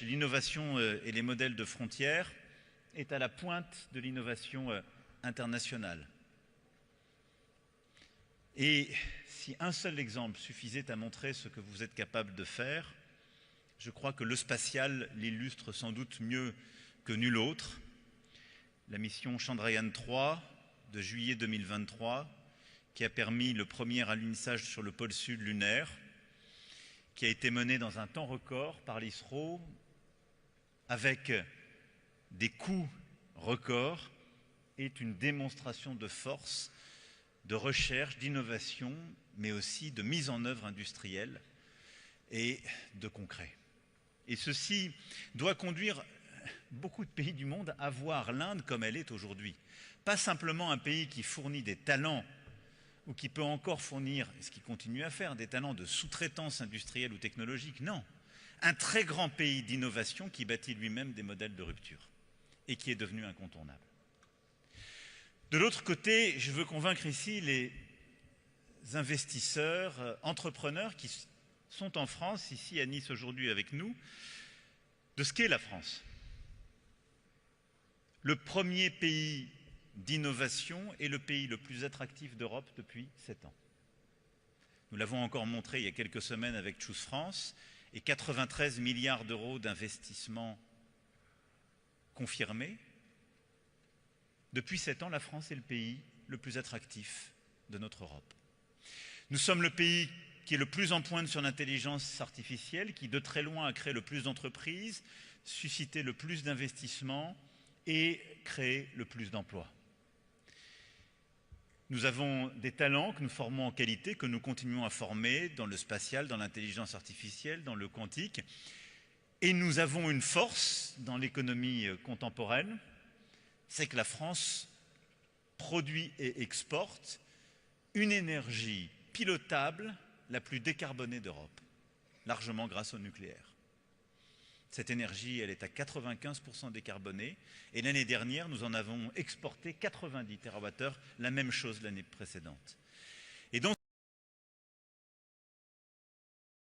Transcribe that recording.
recherche, l'innovation et les modèles de frontières est à la pointe de l'innovation internationale. Et si un seul exemple suffisait à montrer ce que vous êtes capable de faire, je crois que le spatial l'illustre sans doute mieux que nul autre. La mission Chandrayaan 3 de juillet 2023, qui a permis le premier alunissage sur le pôle sud lunaire, qui a été menée dans un temps record par l'ISRO, avec des coûts records, est une démonstration de force, de recherche, d'innovation, mais aussi de mise en œuvre industrielle et de concret. Et ceci doit conduire beaucoup de pays du monde à voir l'Inde comme elle est aujourd'hui. Pas simplement un pays qui fournit des talents ou qui peut encore fournir, ce qu'il continue à faire, des talents de sous-traitance industrielle ou technologique. Non, un très grand pays d'innovation qui bâtit lui-même des modèles de rupture et qui est devenu incontournable. De l'autre côté, je veux convaincre ici les investisseurs, entrepreneurs qui sont en France, ici à Nice aujourd'hui avec nous, de ce qu'est la France. Le premier pays d'innovation est le pays le plus attractif d'Europe depuis 7 ans. Nous l'avons encore montré il y a quelques semaines avec Choose France et 93 milliards d'euros d'investissement confirmés. Depuis 7 ans, la France est le pays le plus attractif de notre Europe. Nous sommes le pays qui est le plus en pointe sur l'intelligence artificielle, qui de très loin a créé le plus d'entreprises, suscité le plus d'investissements et créé le plus d'emplois. Nous avons des talents que nous formons en qualité, que nous continuons à former dans le spatial, dans l'intelligence artificielle, dans le quantique. Et nous avons une force dans l'économie contemporaine, c'est que la France produit et exporte une énergie pilotable la plus décarbonée d'Europe, largement grâce au nucléaire. Cette énergie, elle est à 95% décarbonée et l'année dernière, nous en avons exporté 90 TWh, la même chose l'année précédente.